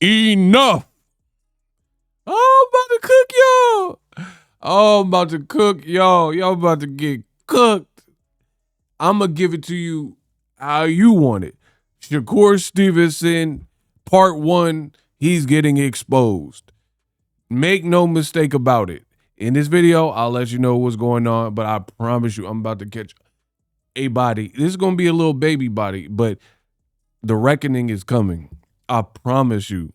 Enough. Oh, I'm about to cook y'all. Oh, I'm about to cook y'all. Y'all about to get cooked. I'm going to give it to you how you want it. Shakur Stevenson, part 1, he's getting exposed. Make no mistake about it. In this video, I'll let you know what's going on, but I promise you I'm about to catch a body. This is going to be a little baby body, but the reckoning is coming. I promise you.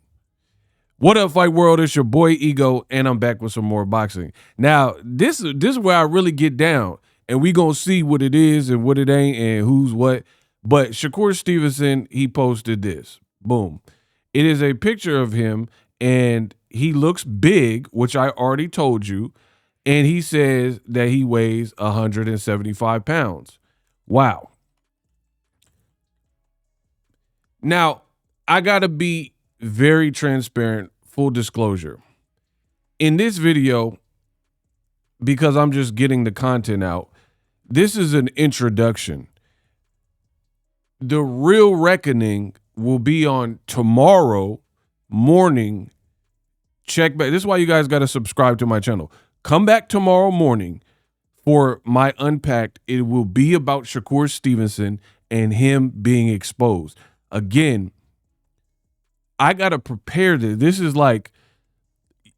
What up, Fight World? It's your boy Ego, and I'm back with some more boxing. Now, this is where I really get down, and we gonna see what it is and what it ain't and who's what. But Shakur Stevenson, he posted this. Boom. It is a picture of him, and he looks big, which I already told you, and he says that he weighs 175 pounds. Wow. Now, I gotta be very transparent, full disclosure. In this video, because I'm just getting the content out, this is an introduction. The real reckoning will be on tomorrow morning. Check back. This is why you guys got to subscribe to my channel. Come back tomorrow morning for my Unpacked. It will be about Shakur Stevenson and him being exposed. Again, I got to prepare this. This is like,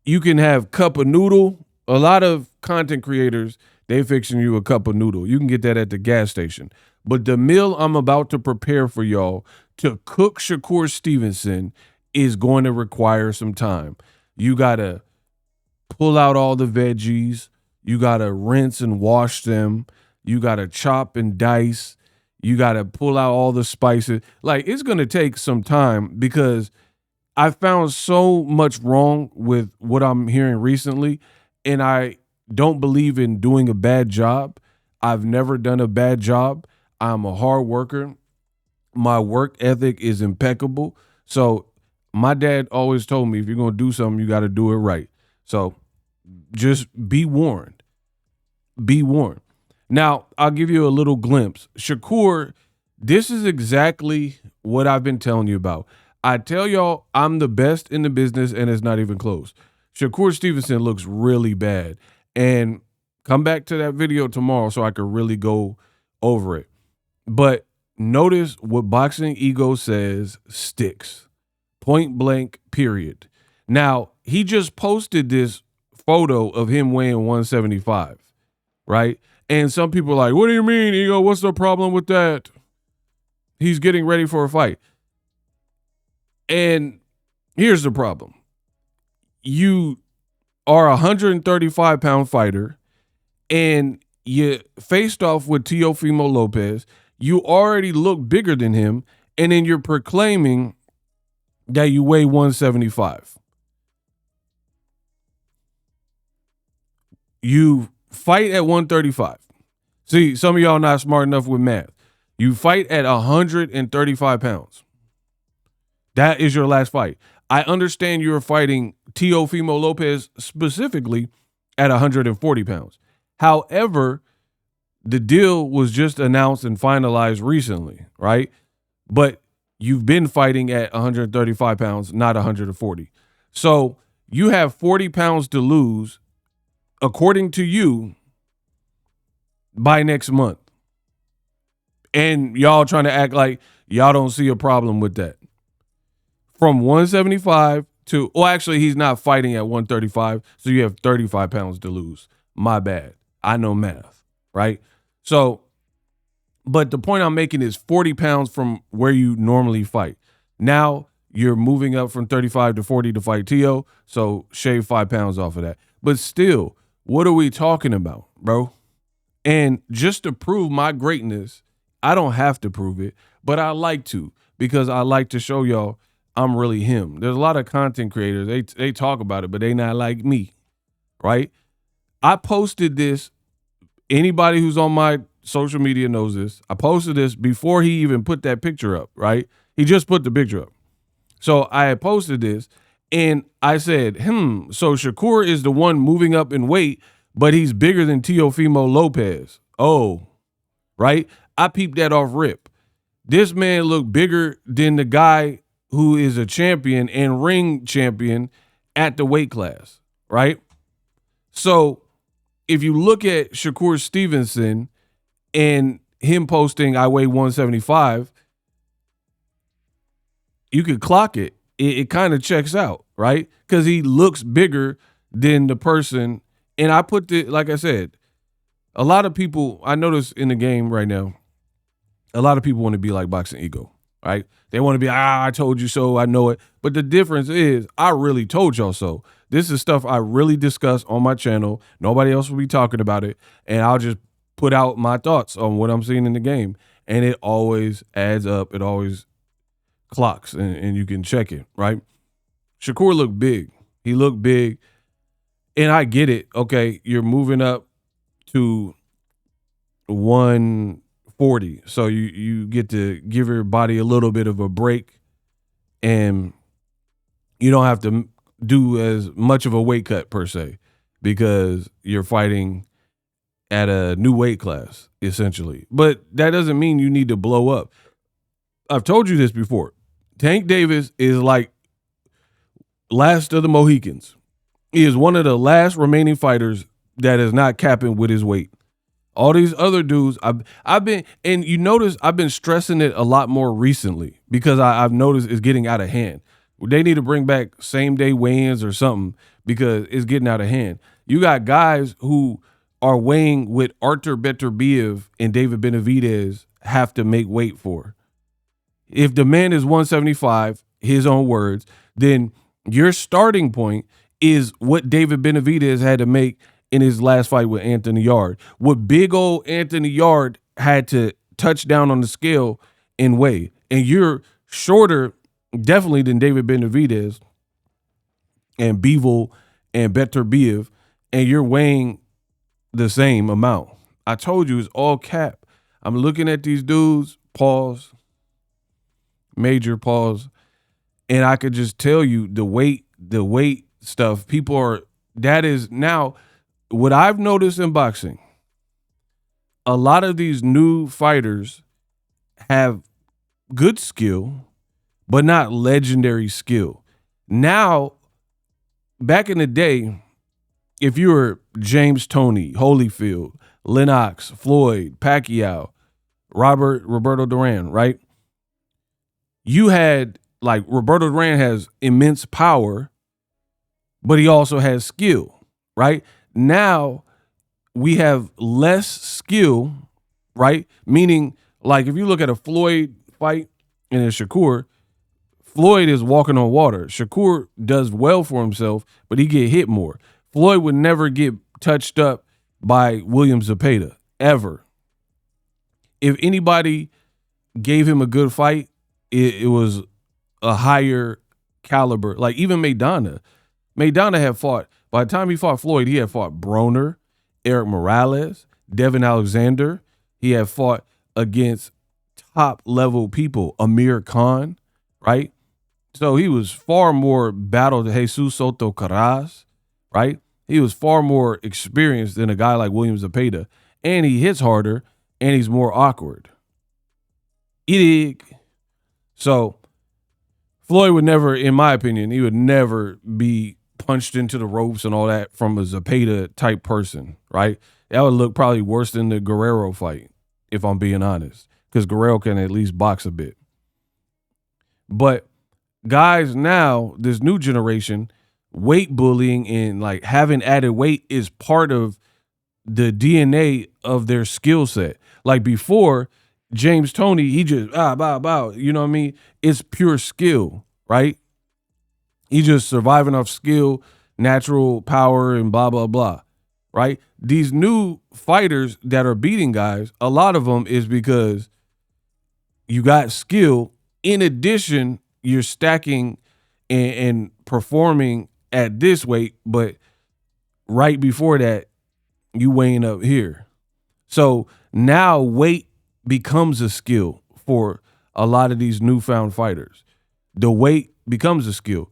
you can have cup of noodle. A lot of content creators, they fixing you a cup of noodle. You can get that at the gas station. But the meal I'm about to prepare for y'all to cook Shakur Stevenson is going to require some time. You got to pull out all the veggies. You got to rinse and wash them. You got to chop and dice. You got to pull out all the spices. Like, it's going to take some time because I found so much wrong with what I'm hearing recently, and I don't believe in doing a bad job. I've never done a bad job. I'm a hard worker. My work ethic is impeccable. So my dad always told me, if you're going to do something, you got to do it right. So just be warned. Be warned. Now, I'll give you a little glimpse. Shakur, this is exactly what I've been telling you about. I tell y'all I'm the best in the business, and it's not even close. Shakur Stevenson looks really bad. And come back to that video tomorrow so I can really go over it. But notice what Boxing Ego says sticks. Point blank, period. Now, he just posted this photo of him weighing 175, right? And some people are like, what do you mean, Ego? What's the problem with that? He's getting ready for a fight. And here's the problem. You are a 135-pound fighter, and you faced off with Teofimo Lopez. You already look bigger than him, and then you're proclaiming that you weigh 175. You fight at 135. See, some of y'all not smart enough with math. You fight at 135 pounds. That is your last fight. I understand you're fighting Teofimo Lopez specifically at 140 pounds. However, the deal was just announced and finalized recently, right? But you've been fighting at 135 pounds, not 140. So you have 40 pounds to lose, according to you, by next month. And y'all trying to act like y'all don't see a problem with that. From 175 to, well, actually, he's not fighting at 135, so you have 35 pounds to lose. My bad. I know math, right? So, but the point I'm making is 40 pounds from where you normally fight. Now you're moving up from 35 to 40 to fight Teo, so shave 5 pounds off of that. But still, what are we talking about, bro? And just to prove my greatness, I don't have to prove it, but I like to, because I like to show y'all I'm really him. There's a lot of content creators, they talk about it, but they not like me, right? I posted this. Anybody who's on my social media knows this. I posted this before he even put that picture up, right? He just put the picture up. So I had posted this, and I said, so Shakur is the one moving up in weight, but he's bigger than Teofimo Lopez. Oh, right? I peeped that off rip. This man looked bigger than the guy who is a champion and ring champion at the weight class, right? So if you look at Shakur Stevenson and him posting, I weigh 175, you could clock it. It kind of checks out, right? Because he looks bigger than the person. And I put the, like I said, a lot of people, I notice in the game right now, a lot of people want to be like Boxing Ego, right? They want to be, I told you so, I know it. But the difference is, I really told y'all so. This is stuff I really discuss on my channel. Nobody else will be talking about it. And I'll just put out my thoughts on what I'm seeing in the game. And it always adds up. It always clocks, and you can check it, right? Shakur looked big. He looked big. And I get it. Okay, you're moving up to 140. So you get to give your body a little bit of a break, and you don't have to do as much of a weight cut per se, because you're fighting at a new weight class, essentially. But that doesn't mean you need to blow up. I've told you this before. Tank Davis is like last of the Mohicans. He is one of the last remaining fighters that is not capping with his weight. All these other dudes, I've been, and you notice I've been stressing it a lot more recently, because I've noticed it's getting out of hand. They need to bring back same day weigh-ins or something, because it's getting out of hand. You got guys who are weighing with Artur Beterbiev and David Benavidez have to make weight for. If the man is 175, his own words, then your starting point is what David Benavidez had to make in his last fight with Anthony Yarde. What big old Anthony Yarde had to touch down on the scale and weigh. And you're shorter, definitely, than David Benavidez and Bivol and Beterbiev, and you're weighing the same amount. I told you, it's all cap. I'm looking at these dudes, pause, major pause, and I could just tell you the weight stuff. People are, that is now what I've noticed in boxing. A lot of these new fighters have good skill, but not legendary skill. Now, back in the day, if you were James Toney, Holyfield, Lennox, Floyd, Pacquiao, Roberto Duran, right? You had, like, Roberto Duran has immense power, but he also has skill, right? Now we have less skill, right? Meaning, like, if you look at a Floyd fight and a Shakur, Floyd is walking on water. Shakur does well for himself, but he get hit more. Floyd would never get touched up by William Zepeda, ever. If anybody gave him a good fight, it was a higher caliber. Like, even Maidana had fought, by the time he fought Floyd, he had fought Broner, Eric Morales, Devin Alexander. He had fought against top level people, Amir Khan, right? So he was far more battled to Jesus Soto Caraz, right? He was far more experienced than a guy like William Zepeda, and he hits harder, and he's more awkward. So Floyd would never, in my opinion, he would never be punched into the ropes and all that from a Zepeda type person, right? That would look probably worse than the Guerrero fight, if I'm being honest, because Guerrero can at least box a bit. But guys now, this new generation, weight bullying and like having added weight is part of the DNA of their skill set. Like before, James Toney, he just bow, you know what I mean? It's pure skill, right? He just surviving off skill, natural power, and blah, blah, blah, right? These new fighters that are beating guys, a lot of them is because you got skill. In addition, you're stacking and performing at this weight, but right before that, you weighing up here. So now weight becomes a skill for a lot of these newfound fighters. The weight becomes a skill.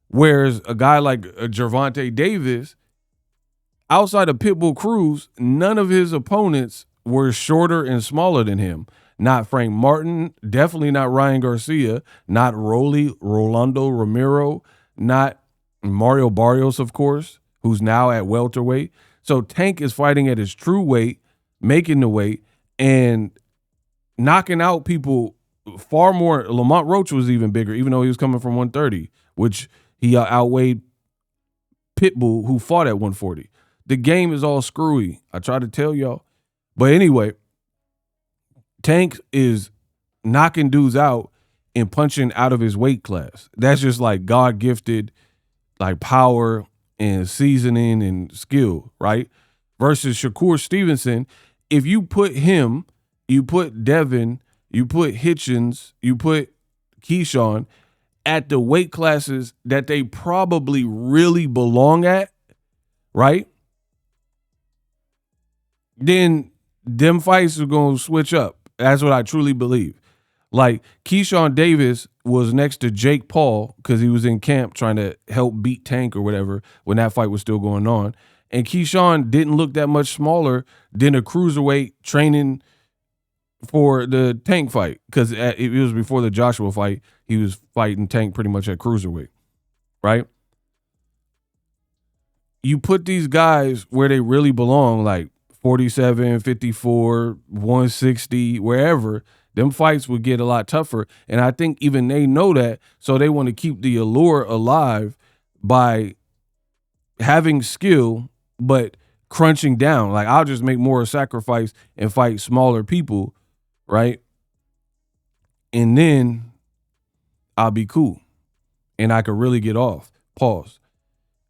Whereas a guy like Gervonta Davis, outside of Pitbull Cruz, none of his opponents were shorter and smaller than him. not Frank Martin, definitely not Ryan Garcia, not Rolando Romero, not Mario Barrios, of course, who's now at welterweight. So Tank is fighting at his true weight, making the weight, and knocking out people far more. Lamont Roach was even bigger, even though he was coming from 130, which he outweighed Pitbull, who fought at 140. The game is all screwy. I try to tell y'all. But anyway, Tank is knocking dudes out and punching out of his weight class. That's just like God-gifted, like power and seasoning and skill, right? Versus Shakur Stevenson, if you put him, you put Devin, you put Hitchens, you put Keyshawn at the weight classes that they probably really belong at, right? Then them fights are going to switch up. That's what I truly believe. Like Keyshawn Davis was next to Jake Paul because he was in camp trying to help beat Tank or whatever when that fight was still going on. And Keyshawn didn't look that much smaller than a cruiserweight training for the Tank fight because it was before the Joshua fight. He was fighting Tank pretty much at cruiserweight, right? You put these guys where they really belong, like 47, 54, 160, wherever, them fights would get a lot tougher. And I think even they know that, so they want to keep the allure alive by having skill, but crunching down. Like, I'll just make more sacrifice and fight smaller people, right? And then I'll be cool. And I could really get off. Pause.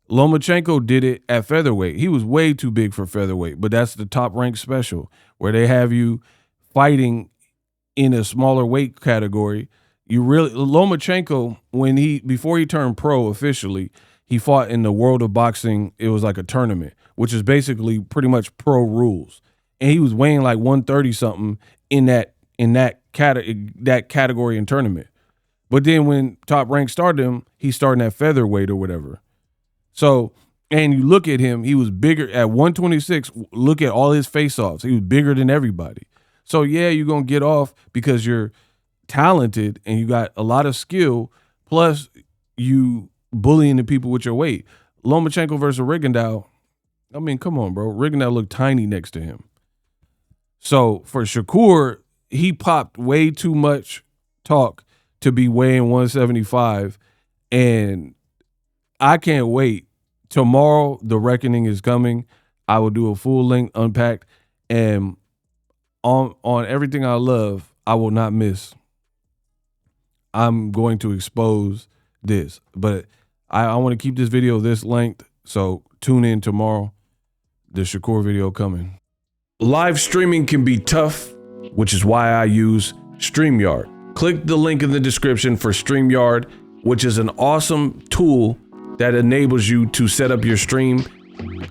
Lomachenko did it at featherweight. He was way too big for featherweight, but that's the top ranked special where they have you fighting in a smaller weight category. Lomachenko, before he turned pro officially, he fought in the World of Boxing. It was like a tournament, which is basically pretty much pro rules. And he was weighing like 130 something in that category and tournament. But then when Top Rank started him, he's starting at featherweight or whatever. So, and you look at him, he was bigger at 126. Look at all his face-offs. He was bigger than everybody. So, yeah, you're going to get off because you're talented and you got a lot of skill, plus you bullying the people with your weight. Lomachenko versus Rigondeaux, I mean, come on, bro. Rigondeaux looked tiny next to him. So, for Shakur, he popped way too much talk to be weighing 175, and I can't wait. Tomorrow, the reckoning is coming. I will do a full length unpacked, and on everything I love, I will not miss. I'm going to expose this, but I want to keep this video this length, so tune in tomorrow. The Shakur video coming. Live streaming can be tough, which is why I use StreamYard. Click the link in the description for StreamYard, which is an awesome tool that enables you to set up your stream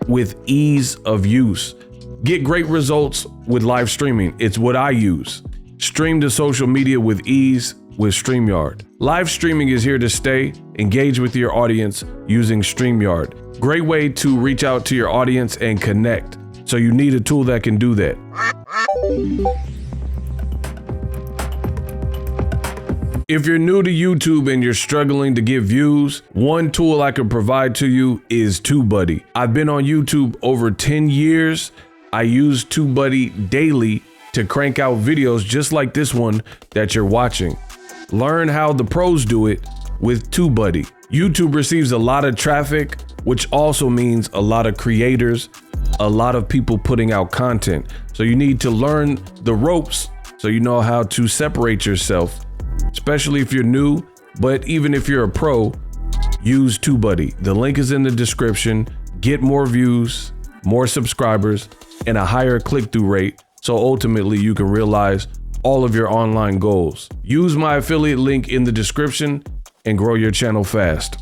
with ease of use. Get great results with live streaming. It's what I use. Stream to social media with ease with StreamYard. Live streaming is here to stay. Engage with your audience using StreamYard. Great way to reach out to your audience and connect. So you need a tool that can do that. If you're new to YouTube and you're struggling to get views, one tool I can provide to you is TubeBuddy. I've been on YouTube over 10 years. I use TubeBuddy daily to crank out videos just like this one that you're watching. Learn how the pros do it with TubeBuddy. YouTube receives a lot of traffic, which also means a lot of creators, a lot of people putting out content. So you need to learn the ropes so you know how to separate yourself, especially if you're new, but even if you're a pro, use TubeBuddy. The link is in the description. Get more views, more subscribers, and a higher click-through rate, so ultimately you can realize all of your online goals. Use my affiliate link in the description and grow your channel fast.